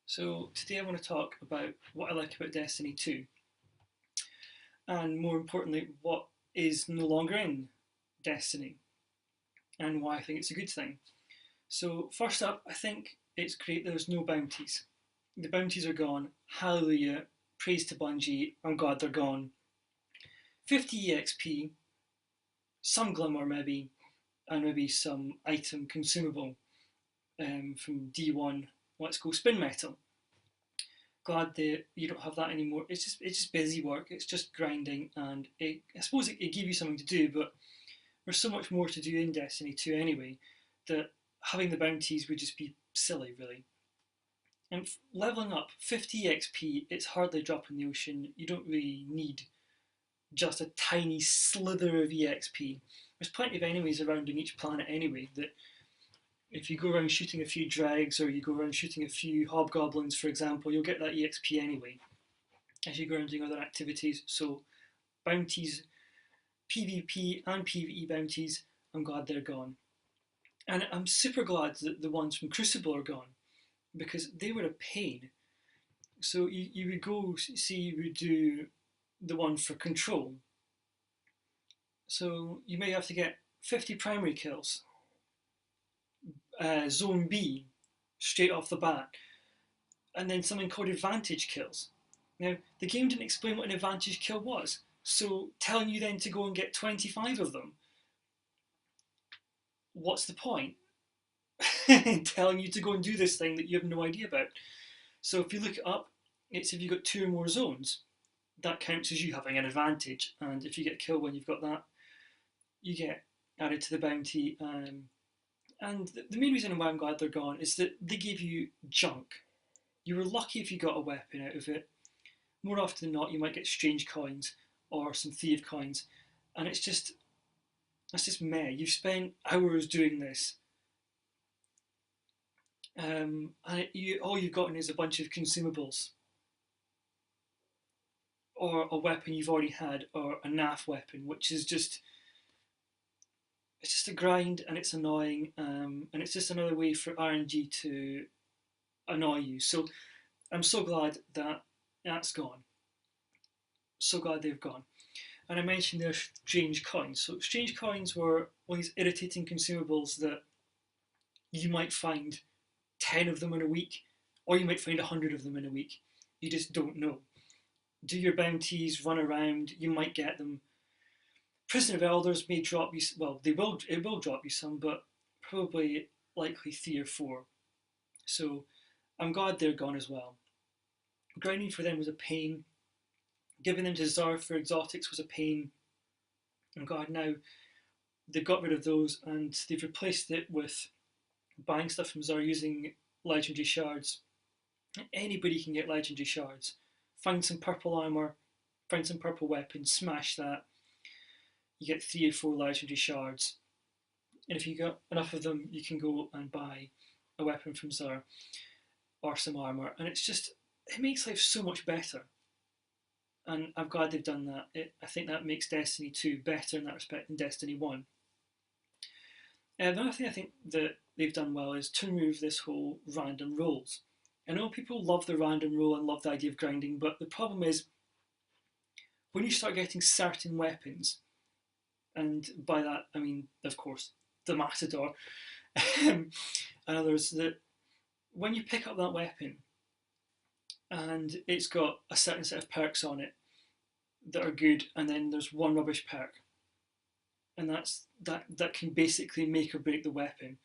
So today I want to talk about what I like about Destiny 2, and more importantly, what is no longer in Destiny, and why I think it's a good thing. So first up, I think it's great there's no bounties. The bounties are gone. Hallelujah. Praise to Bungie. I'm glad they're gone. 50 EXP, some glimmer maybe, and maybe some item consumable from D1. Let's go spin metal. Glad that you don't have that anymore. It's just busy work. It's just grinding, and I suppose it gave you something to do, but there's so much more to do in Destiny 2 anyway that having the bounties would just be silly, really. And leveling up 50 XP, it's hardly a drop in the ocean. You don't really need just a tiny slither of EXP. There's plenty of enemies around on each planet anyway that if you go around shooting a few dregs or you go around shooting a few hobgoblins, for example, you'll get that EXP anyway as you go around doing other activities. So bounties, PvP and PvE bounties, I'm glad they're gone. And I'm super glad that the ones from Crucible are gone because they were a pain. So you would go, see, you would do the one for Control. So you may have to get 50 primary kills, Zone B, straight off the bat, and then something called advantage kills. Now, the game didn't explain what an advantage kill was, so telling you then to go and get 25 of them, what's the point? Telling you to go and do this thing that you have no idea about. So if you look it up, it's if you've got two or more zones, that counts as you having an advantage. And if you get a kill when you've got that, you get added to the bounty. And the main reason why I'm glad they're gone is that they gave you junk. You were lucky if you got a weapon out of it. More often than not, you might get strange coins or some thief coins, and that's just meh. You've spent hours doing this, and all you've gotten is a bunch of consumables or a weapon you've already had or a NAF weapon, which is just it's just a grind and it's annoying, and it's just another way for RNG to annoy you. So I'm so glad that that's gone. So glad they've gone. And I mentioned their strange coins. So strange coins were one of these irritating consumables that you might find 10 of them in a week, or you might find 100 of them in a week. You just don't know. Do your bounties, run around, you might get them. Prison of Elders may drop you, well, it will drop you some, but probably likely 3 or 4. So I'm glad they're gone as well. Grinding for them was a pain. Giving them to Zar for exotics was a pain. I'm glad now they've got rid of those and they've replaced it with buying stuff from Zar using legendary shards. Anybody can get legendary shards. Find some purple armor, find some purple weapons, smash that. You get 3 or 4 legendary shards. And if you got enough of them, you can go and buy a weapon from Zar or some armor. And it makes life so much better. And I'm glad they've done that. I think that makes Destiny 2 better in that respect than Destiny 1. Another thing I think that they've done well is to remove this whole random rolls. I know people love the random roll and love the idea of grinding, but the problem is when you start getting certain weapons, and by that I mean, of course, the Matador and others, that when you pick up that weapon and it's got a certain set of perks on it that are good, and then there's one rubbish perk, and that can basically make or break the weapon.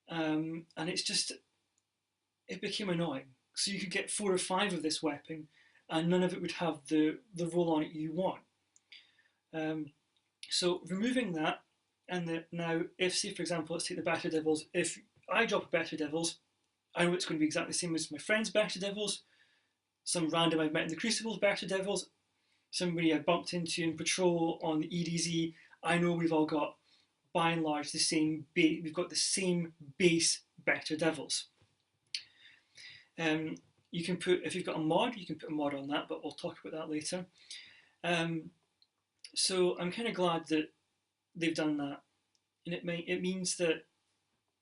And it became annoying. So you could get 4 or 5 of this weapon, and none of it would have the roll on it you want. Um, so removing that, and now if, say for example, let's take the Battle Devils. If I drop a Battle Devils, I know it's going to be exactly the same as my friend's Battle Devils, some random I've met in the Crucible's Battle Devils, somebody I bumped into in patrol on the EDZ. I know we've all got, by and large, we've got the same base Better Devils. You can put, if you've got a mod, you can put a mod on that, but we'll talk about that later. So I'm kind of glad that they've done that, and it means that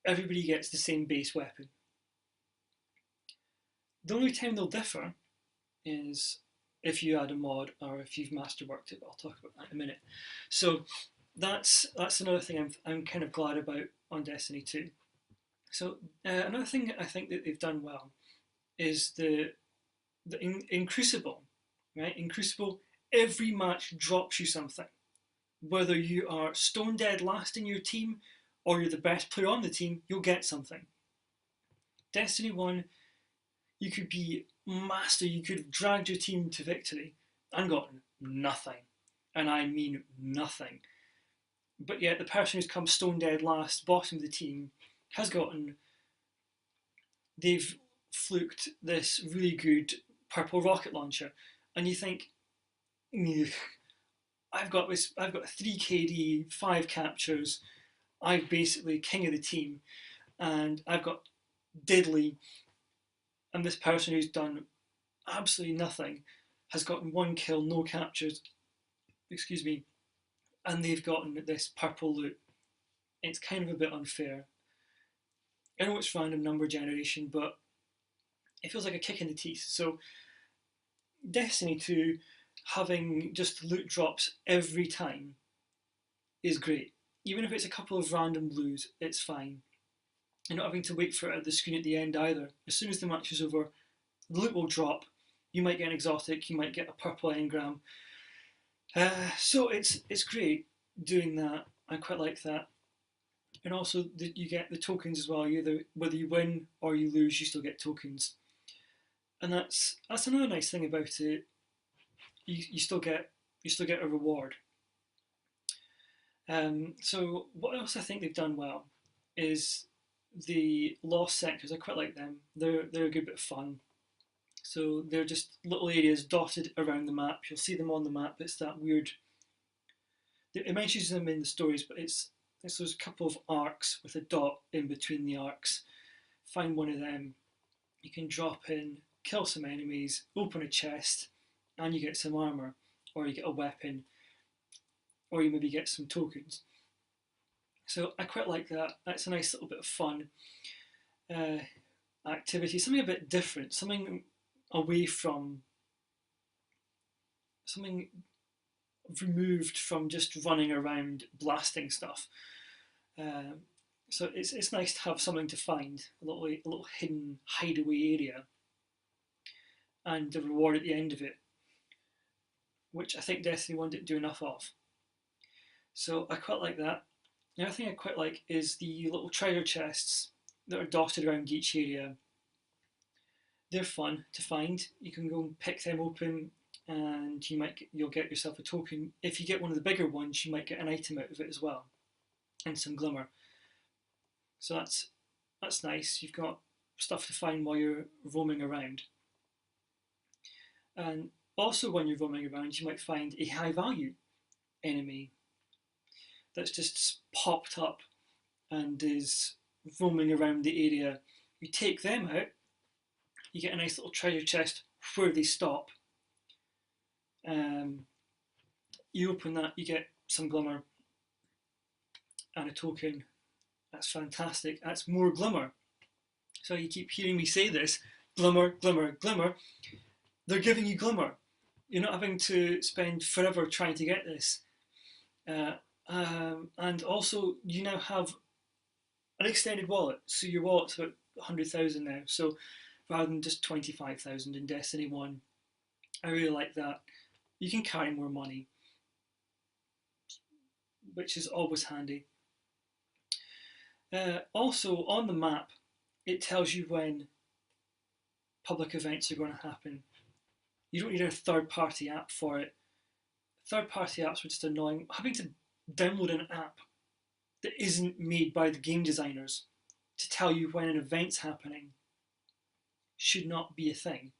everybody gets the same base weapon. The only time they'll differ is if you add a mod or if you've masterworked it. But I'll talk about that in a minute. So that's another thing I'm kind of glad about on Destiny 2. So another thing I think that they've done well is in Crucible, right? In Crucible, every match drops you something. Whether you are stone dead last in your team or you're the best player on the team, you'll get something. Destiny 1, you could be master, you could have dragged your team to victory and gotten nothing. And I mean nothing. But yet the person who's come stone dead last, bottom of the team, has gotten, they've fluked this really good purple rocket launcher. And you think, I've got 3 KD, 5 captures, I'm basically king of the team, and I've got diddly, and this person who's done absolutely nothing has gotten 1 kill, no captures, excuse me, and they've gotten this purple loot. It's kind of a bit unfair. I know it's random number generation, but it feels like a kick in the teeth. So Destiny 2 having just loot drops every time is great. Even if it's a couple of random blues, it's fine. You're not having to wait for it at the screen at the end either. As soon as the match is over, the loot will drop. You might get an exotic, you might get a purple engram. So it's great doing that. I quite like that. And also you get the tokens as well. Whether you win or you lose, you still get tokens. And that's another nice thing about it. You still get a reward. So what else I think they've done well is the lost sectors. I quite like them. They're a good bit of fun. So they're just little areas dotted around the map. You'll see them on the map. It's that weird. It mentions them in the stories, but it's those couple of arcs with a dot in between the arcs. Find one of them. You can drop in, kill some enemies, open a chest, and you get some armor, or you get a weapon, or you maybe get some tokens. So I quite like that. That's a nice little bit of fun activity, something a bit different, something away from, something removed from just running around blasting stuff. So it's nice to have something to find, a little hidden hideaway area, and the reward at the end of it, which I think Destiny 1 didn't do enough of. So I quite like that. The other thing I quite like is the little treasure chests that are dotted around each area. They're fun to find. You can go and pick them open, and you'll get yourself a token. If you get one of the bigger ones, you might get an item out of it as well, and some glimmer. So that's nice. You've got stuff to find while you're roaming around. And also when you're roaming around, you might find a high value enemy that's just popped up and is roaming around the area. You take them out, you get a nice little treasure chest where they stop. You open that, you get some glimmer and a token. That's fantastic. That's more glimmer. So you keep hearing me say this, glimmer, glimmer, glimmer. They're giving you glimmer. You're not having to spend forever trying to get this. And also, you now have an extended wallet. So your wallet's about 100,000 now. So rather than just 25,000 in Destiny 1, I really like that. You can carry more money, which is always handy. Also, on the map, it tells you when public events are going to happen. You don't need a third-party app for it. Third-party apps are just annoying. Having to download an app that isn't made by the game designers to tell you when an event's happening should not be a thing.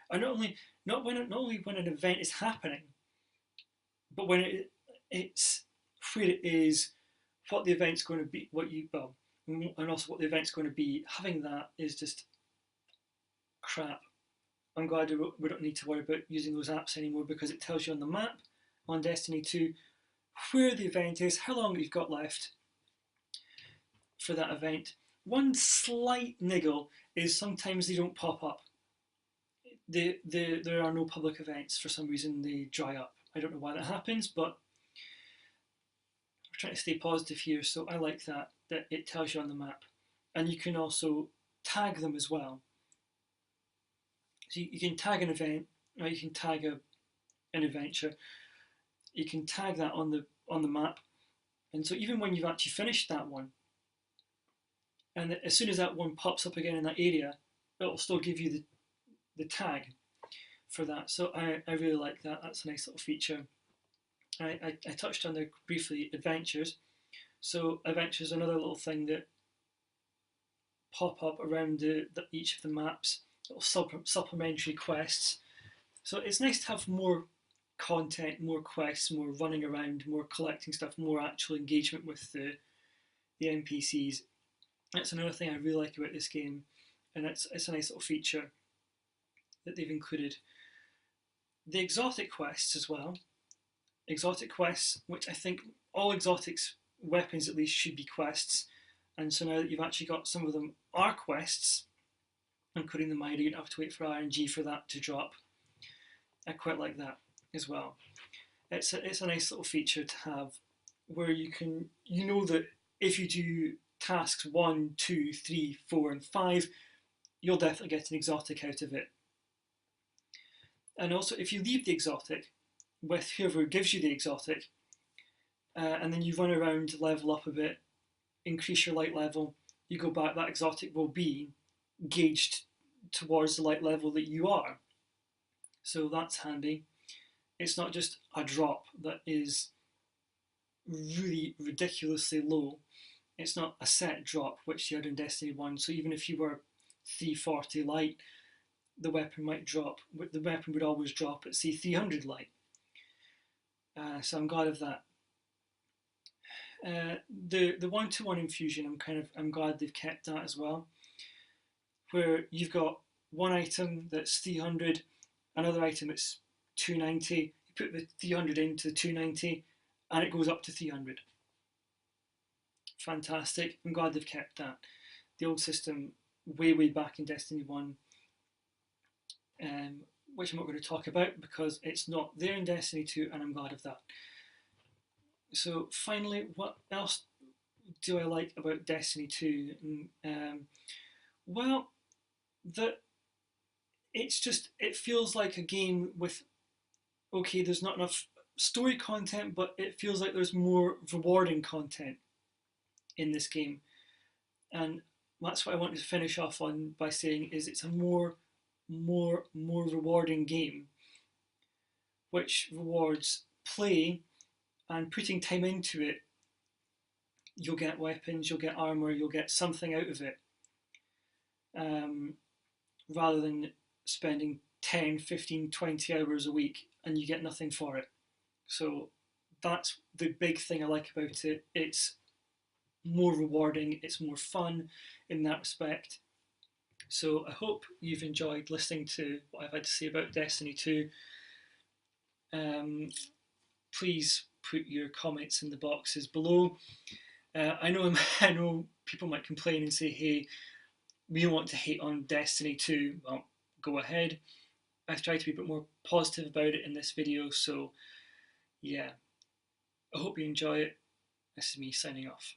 And not only when an event is happening, but when it's where it is, what the event's going to be, and also what the event's going to be. Having that is just crap. I'm glad we don't need to worry about using those apps anymore, because it tells you on the map on Destiny 2 where the event is, how long you've got left for that event, one slight niggle is sometimes they don't pop up. There are no public events for some reason. They dry up. I don't know why that happens, but we're trying to stay positive here. So I like that it tells you on the map, and you can also tag them as well. So you can tag an event, or you can tag an adventure. You can tag that on the map, and so even when you've actually finished that one, and as soon as that one pops up again in that area, it'll still give you the tag for that. So I really like that. That's a nice little feature. I touched on there briefly adventures. So adventures are another little thing that pop up around each of the maps, little supplementary quests. So it's nice to have more content, more quests, more running around, more collecting stuff, more actual engagement with the NPCs. That's another thing I really like about this game, and it's a nice little feature that they've included. The exotic quests as well. Exotic quests, which I think all exotics weapons at least should be quests. And so now that you've actually got some of them are quests, including the Mida, you don't have to wait for RNG for that to drop. I quite like that as well. It's a nice little feature to have where you know that if you do tasks 1, 2, 3, 4, and 5, you'll definitely get an exotic out of it. And also, if you leave the exotic with whoever gives you the exotic, and then you run around, level up a bit, increase your light level, you go back, that exotic will be gauged towards the light level that you are. So that's handy. It's not just a drop that is really ridiculously low. It's not a set drop, which you had in Destiny 1. So even if you were 340 light, the weapon might drop. The weapon would always drop at, say, 300 light. So I'm glad of that. The 1-to-1 infusion, I'm glad they've kept that as well, where you've got one item that's 300, another item that's 290. You put the 300 into the 290, and it goes up to 300. Fantastic. I'm glad they've kept that. The old system, way back in Destiny 1, which I'm not going to talk about because it's not there in Destiny 2, and I'm glad of that. So finally, what else do I like about Destiny 2? Well, it feels like a game with, okay, there's not enough story content, but it feels like there's more rewarding content in this game. And that's what I want to finish off on by saying is it's a more rewarding game, which rewards play and putting time into it. You'll get weapons, you'll get armor, you'll get something out of it, rather than spending 10, 15, 20 hours a week and you get nothing for it. So that's the big thing I like about it. It's more rewarding, it's more fun in that respect. So I hope you've enjoyed listening to what I've had to say about Destiny 2. Please put your comments in the boxes below. I know people might complain and say, hey, we don't want to hate on Destiny 2. Well, go ahead. I've tried to be a bit more positive about it in this video, so yeah. I hope you enjoy it. This is me signing off.